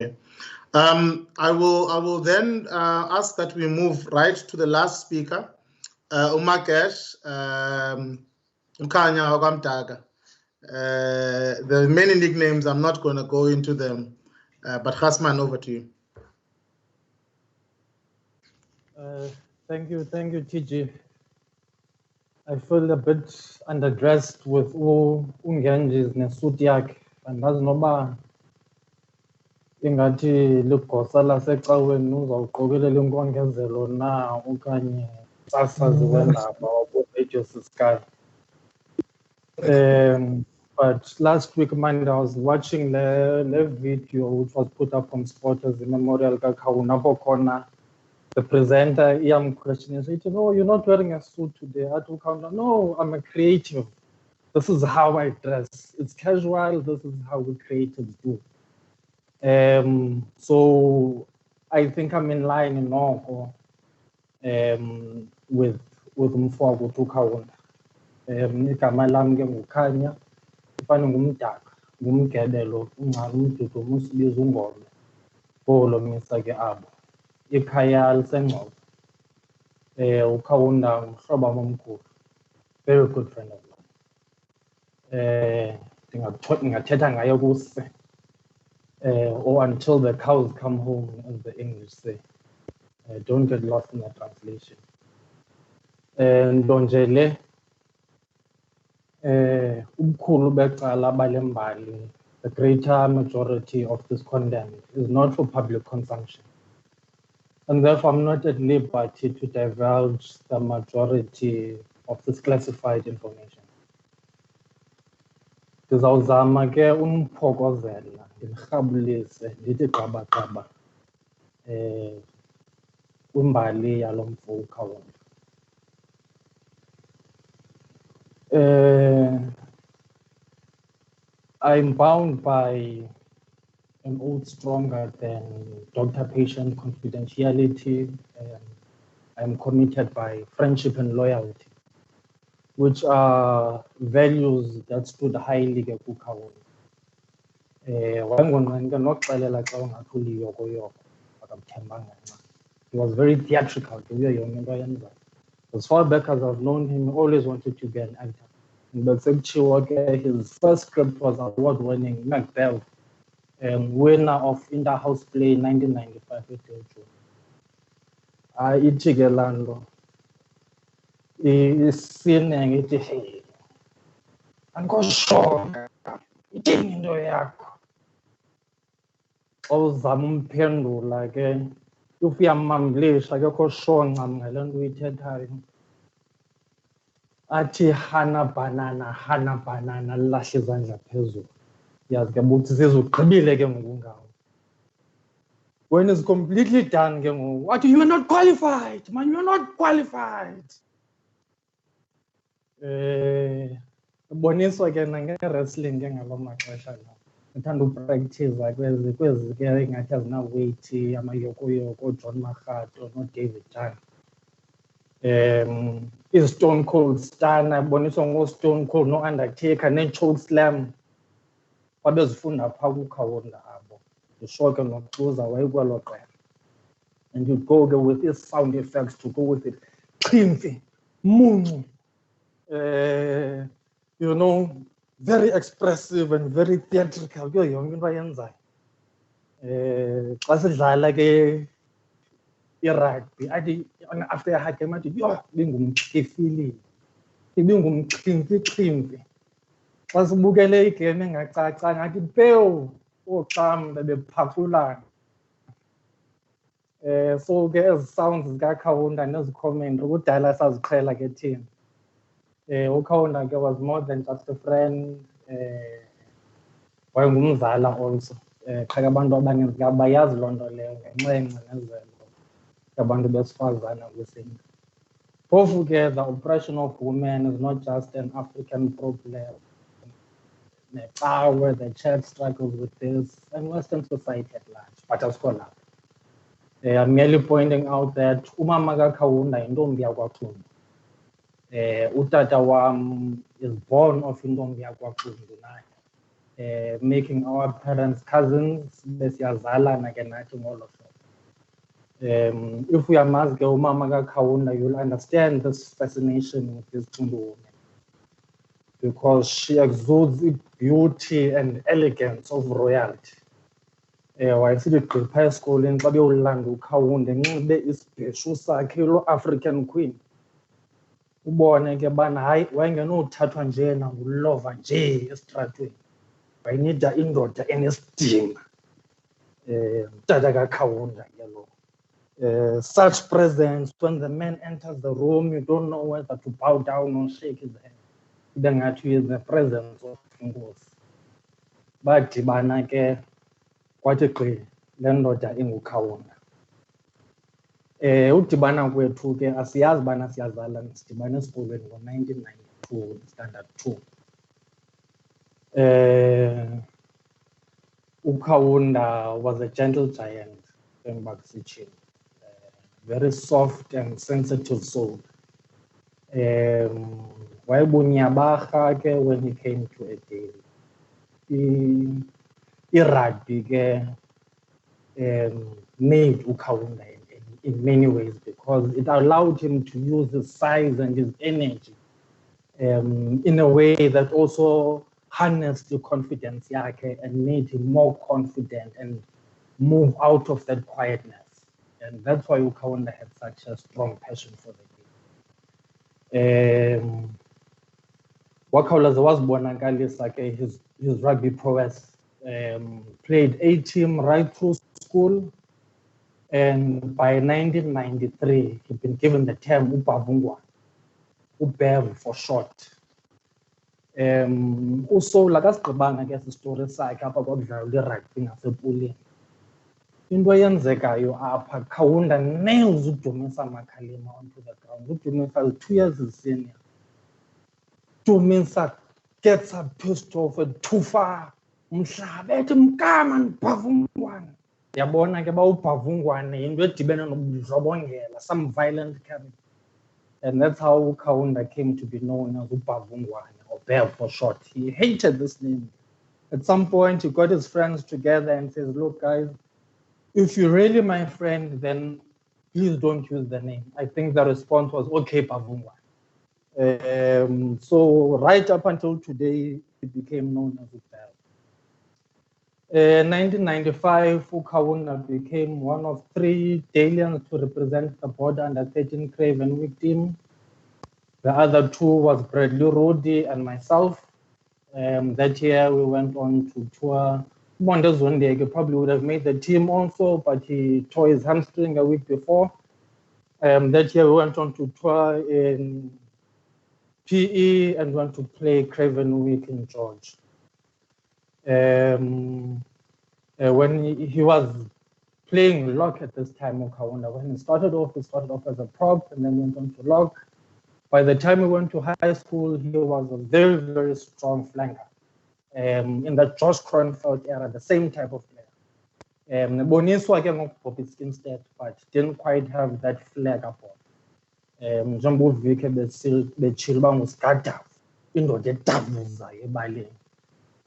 I will then ask that we move right to the last speaker, Umakesh Kanya Mdaka. There are many nicknames. I'm not going to go into them, but Hasman, over to you. Thank you, TG. I feel a bit underdressed with ungenji's nesuit yak, and that's noba ingathi ligosa lasecaweni uzawuqokelela inkongezelo na okanye sasazi wendaba waboRadio Sky. But last week, Monday, I was watching the video which was put up on Sport as the memorial Kaunda Ntunja. The presenter, questioning, said, "No, you're not wearing a suit today. I do Kaunda. No, I'm a creative. This is how I dress. It's casual. This is how we creatives do." So I think I'm in line now with Mfwabo to Kaunda. Igama lami ke nguKhanya, ufana ngumdaka, ngumgedelo, ungcala umdudu umusibiza ungome. Bolo misa ke abo. Ikhaya liseNgcobo. uKaunda umhlobo omkhulu, very good friend of mine. Ngingathetha ngayo kuse, or until the cows come home, as the English say. Don't get lost in the translation. Nto nje le ubukhulu becala balembali, the greater majority of this content is not for public consumption. And therefore, I'm not at liberty to divulge the majority of this classified information. Ndizawuzama ke umphokozela, ndimrhabulise, ndithi gqabagqaba kwimbali yalo mfo uKaunda. I'm bound by an oath stronger than doctor-patient confidentiality. I'm committed by friendship and loyalty, which are values that stood highly ke kuKaunda. Nokuxelela xa ungathi uliyoko-yoko, akamthembanga nqa. He was very theatrical kuyo yonke into ayenzayo. As far back as I've known him, he always wanted to be an actor. But his first script was award-winning Macbeth, winner of Inter-House Play 1995 at Deljo. Ithi ke laa nto isine ngithi, hey, andikoshoka, ithini into yakho? Xa uzama umphendula ke, if uyamamlisha akekho sure ncam ngale nto uyithethayo. Athi hana banana, lahle izandla phezulu. Yazi ke buthi sezugqibile ke ngoku ngawo. When it's completely done ke ngoku, wathi, you are not qualified, man, you are not qualified. Boniswa ke nange-wrestling ke ngaloo maxesha la. Ndithanda upractiza kwezi ke ingathi azina-weight, amayokoyoko, John Margato, no-David Dunn. Stone Cold Stunner, boniswa ngo-Stone Cold, no-Undertaker, ne-choke slam. Babezifunda phaa kuKaunda abo. Ndisho ke noXuza wayekwelo qela. And you go with these sound effects to go with it. Chimfi, muncu. You know, very expressive and very theatrical. Kuyo yonke into ayenzayo. Xa sidlala ke irugby, athi after a hard game athi, yho, ibingumchifilili, ibingumchimfi. Xa sibukele igame engacaca ngathi pew oxam bebephafulana. So ke ezi sounds zikaKaunda nezi-comment kudala saziqhela ke thina. uKaunda ke was more than just a friend, wayengumzala also. Qha abantu abaninzi abayazi loo nto leyo ngenxa yengcinezelo yabantu besifazana kwisintu. Phofu ke the oppression of women is not just an African problem. Where the church struggles with this, and Western society at large, but as well. I'm merely pointing out that umama kaKaunda yintombi yakwaXumbu. Utata wam is born of intombi yakwaXumbu naye. making our parents cousins, besiyazalana ke nathi ngolo hlobo. If we are maske umama kaKaunda, you'll understand this fascination with this Tundu woman, because she exudes the beauty and elegance of royalty. Wayesithi gqipha esikoleni xa beyolanda uKaunda enxibe isibheshu sakhe lo African Queen. Ubone ke bana hayi wayengenothathwa nje nangulova nje esitratweni. Wayinida indoda enesidima. Tata kaKaunda ke lo. Such presence, when the man enters the room, you don't know whether to bow down or shake his hand. Then actually is the presence of Nkosi. Badibana ke kwathi gqi le ndoda inguKaunda. Udibana kwethu ke asiyazi bana siyazalana, sidibana esikolweni ngo-1992 standard 2. uKaunda was a gentle giant, very soft and sensitive soul. Wayebunyabarha ke when he came to a day. I-rugby ke made uKaunda in many ways, because it allowed him to use his size and his energy in a way that also harnessed the confidence yakhe and made him more confident and move out of that quietness. And that's why uKaunda had such a strong passion for the game. Wakhawuleza wazibonakalisa ke his rugby prowess. Played A-team right through school, and by 1993 he'd been given the term Ubavungwana, Ubev for short. Also lakasigqibanga ke isistory sakhe apha kwakudlalwa irugby ngasepulini. Into eyenzekayo apha, Kaunda nails uDumisa Makalima onto the ground. uDumisa is 2 years his senior. Dumisa gets up pissed off and too far. Umhlaba ethi mkama nibhavungwane. Yabona ke ba ubhavungwane into edibene nobundlobongela, some violent character. And that's how Kaunda came to be known as Ubavungwane, or Bear for short. He hated this name. At some point, he got his friends together and says, look, guys, if you're really my friend, then please don't use the name. I think the response was, okay, Bavungwane. So right up until today, he became known as Ubel. 1995, Kaunda became one of 3 Dalians to represent the border under 13 Craven Week team. The other 2 was Bradley Rodi and myself. That year we went on to tour. Mondes one day, he probably would have made the team also, but he tore his hamstring a week before. That year we went on to tour in PE and went to play Craven Week in George. When he was playing lock at this time, Kaunda, when he started off as a prop and then went on to lock. By the time he went to high school, he was a very, very strong flanker. In the Josh Kronfeld era, the same type of player. Boniswa ke ngokubhobhisa instead, but didn't quite have that flag up on. Njengoba uvike betshila uba ngusigadavu, indoda edavuzayo ebaleni.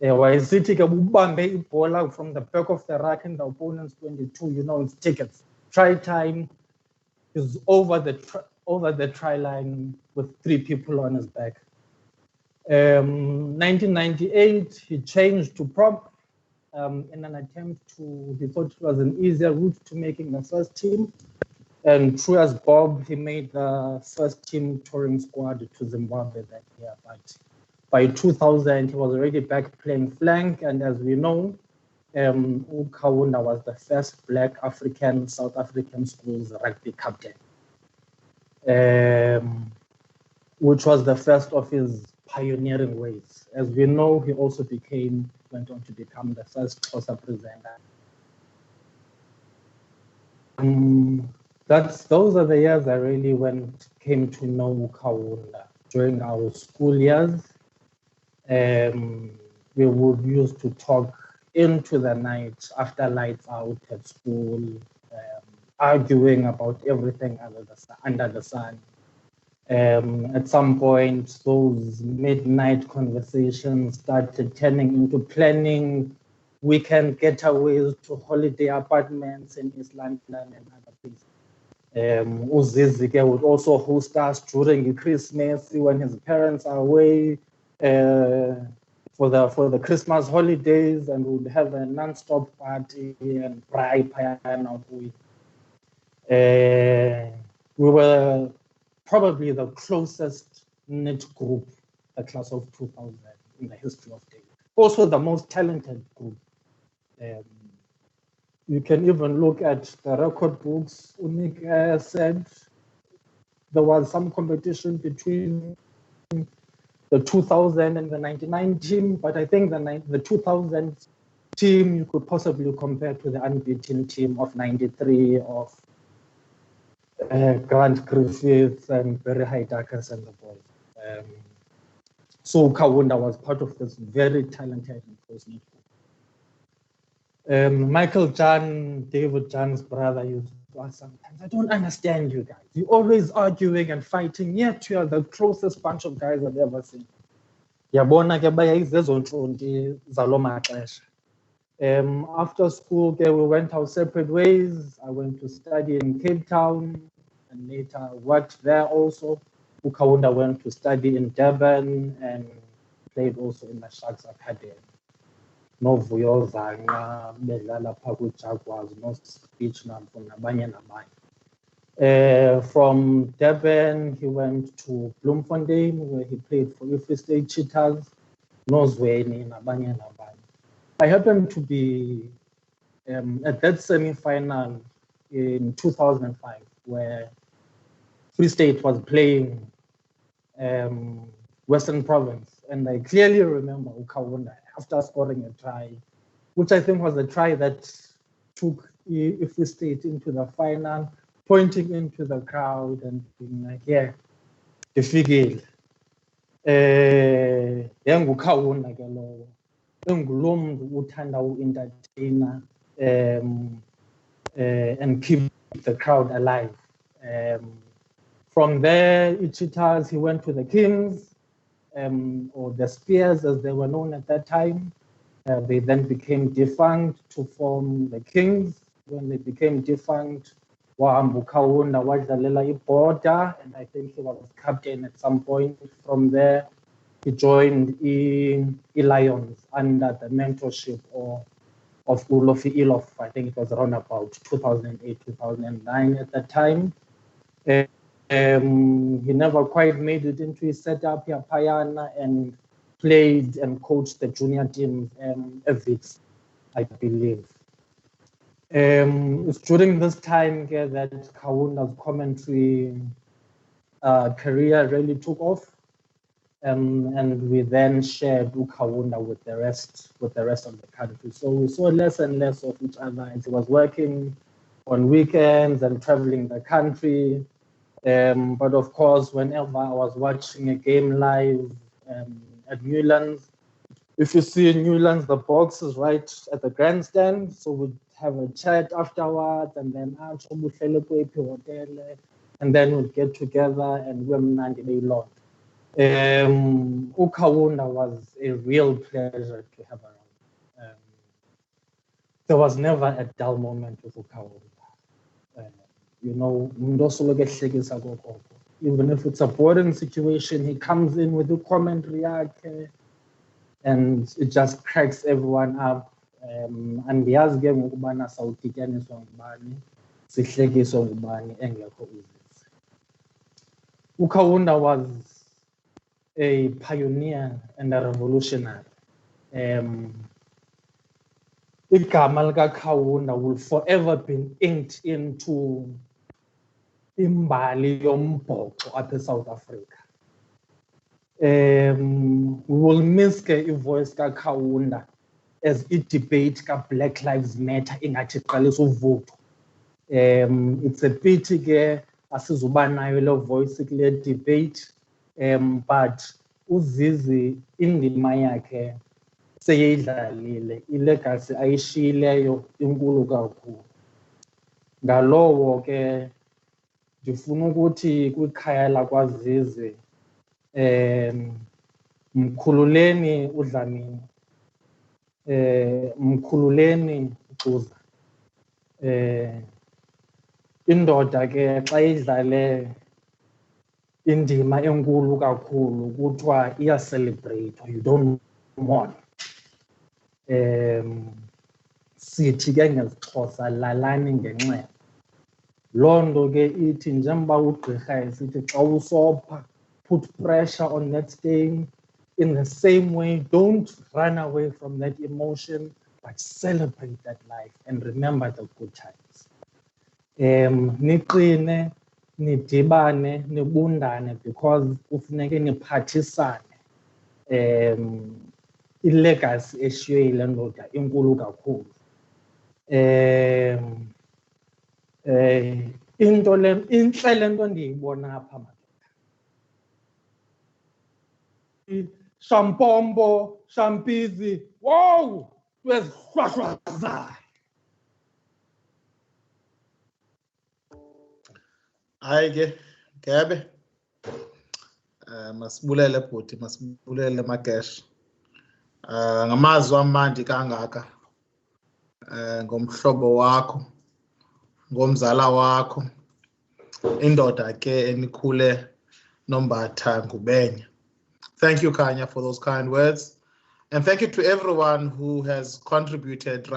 Wayesithi ke ubambe ibhola from the back of the rack in the opponent's 22, you know, it's tickets. Try time is over the try line with 3 people on his back. 1998, he changed to prop in an attempt to, he thought it was an easier route to making the first team. And true as Bob, he made the first team touring squad to Zimbabwe that year. But by 2000, he was already back playing flank. And as we know, Kaunda was the first Black African, South African schools rugby captain, which was the first of his pioneering ways. As we know, he also went on to become the first Xhosa presenter. Those are the years I really came to know Kaunda. During our school years, we would used to talk into the night after lights out at school, arguing about everything under the sun. At some point, those midnight conversations started turning into planning weekend getaways to holiday apartments in East London and other places. Uzizi would also host us during Christmas when his parents are away for the Christmas holidays, and would have a non-stop party and cry piano. We were probably the closest knit group, the class of 2000 in the history of David. Also the most talented group. You can even look at the record books. Unik said there was some competition between the 2000 and the 99 team, but I think the 2000 team you could possibly compare to the unbeaten team of 93 of Grant Griffiths and Barry Haidakas and the boys. So Kaunda was part of this very talented and close-knit group. Michael John, David John's brother, used to ask sometimes, I don't understand you guys. You're always arguing and fighting, yet you are the closest bunch of guys I've ever seen. After school, we went our separate ways. I went to study in Cape Town and later worked there also. Kaunda went to study in Durban and played also in the Sharks Academy. No Vuyozanga, Bedlala Paku Jaguars, no speech nabanye. From Durban, he went to Bloemfontein, where he played for Free State Cheetahs, no Zweni, nabanye. I happened to be at that semi-final in 2005, where Free State was playing Western Province, and I clearly remember Kaunda after scoring a try, which I think was a try that took Free State into the final, pointing into the crowd and being like, yeah, Defigil. Yangu Kaunda ke lowo. Engulomntu uthanda u-entertainer and keep the crowd alive. From there, Cheetahs, he went to the Kings, or the Spears as they were known at that time. They then became defunct to form the Kings. When they became defunct, Wahambu Kaunda wadlalela iBorder, and I think he was captain at some point. From there, he joined Lions under the mentorship of Ulofi Ilof. I think it was around about 2008, 2009 at that time. He never quite made it into his setup here, Payana, and played and coached the junior team, Evits, I believe. It's during this time that Kaunda's commentary career really took off. And we then shared Kaunda with the rest of the country. So we saw less and less of each other as he was working on weekends and traveling the country. But of course, whenever I was watching a game live at Newlands, if you see Newlands, the box is right at the grandstand. So we'd have a chat afterwards, and then and then we'd get together and we're Nandi day long. Kaunda was a real pleasure to have around. There was never a dull moment with Kaunda. You know, even if it's a boring situation, he comes in with the commentary and it just cracks everyone up. And he has game ukubana sawudityaniswa ngubani, sihlekiswa ngubani engekho uzisi. Kaunda was a pioneer and a revolutionary. Igama lika Kaunda will forever be inked into imbali yombhoxo apha eSouth Africa. We will miss a voice ka Kaunda as it debate ka Black Lives Matter ingathi iqalisa uvoto. It's a pity ke asizuba nayo le voice kule debate. But uZizi indima yakhe seyidlalile, ilegacy ayishiyileyo inkulu kakhulu. Ngalowo ke ndifuna ukuthi kwikhaya lakwaZizwe mkhululeni uDlamini, mkhululeni uXuza. Indoda ke xa idlale indima enkulu kakhulu kuthiwa iyacelebrate, you don't mourn. Sithi ke ngesiXhosa lalani ngenxeba. Loo nto ke ithi njengoba ugqirha esithi xa usopha, put pressure on that stain. In the same way, don't run away from that emotion, but celebrate that life and remember the good times. Niqine, nidibane, nibundane, because kufuneke niphathisane. Ilegacy eshiywe yile ndoda inkulu kakhulu. Into le intle le nto ndiyibona apha madoda. Shampombo, shampizi, wow, wezihlwahlwazayo. Hayi ke Gebe, masibulele bhuti, masibulele Magesh. Ngamazwi amandi kangaka ngomhlobo wakho, ngomzala wakho, indoda ke enikhule nombatha ngubenya. Thank you, Kanya, for those kind words. And thank you to everyone who has contributed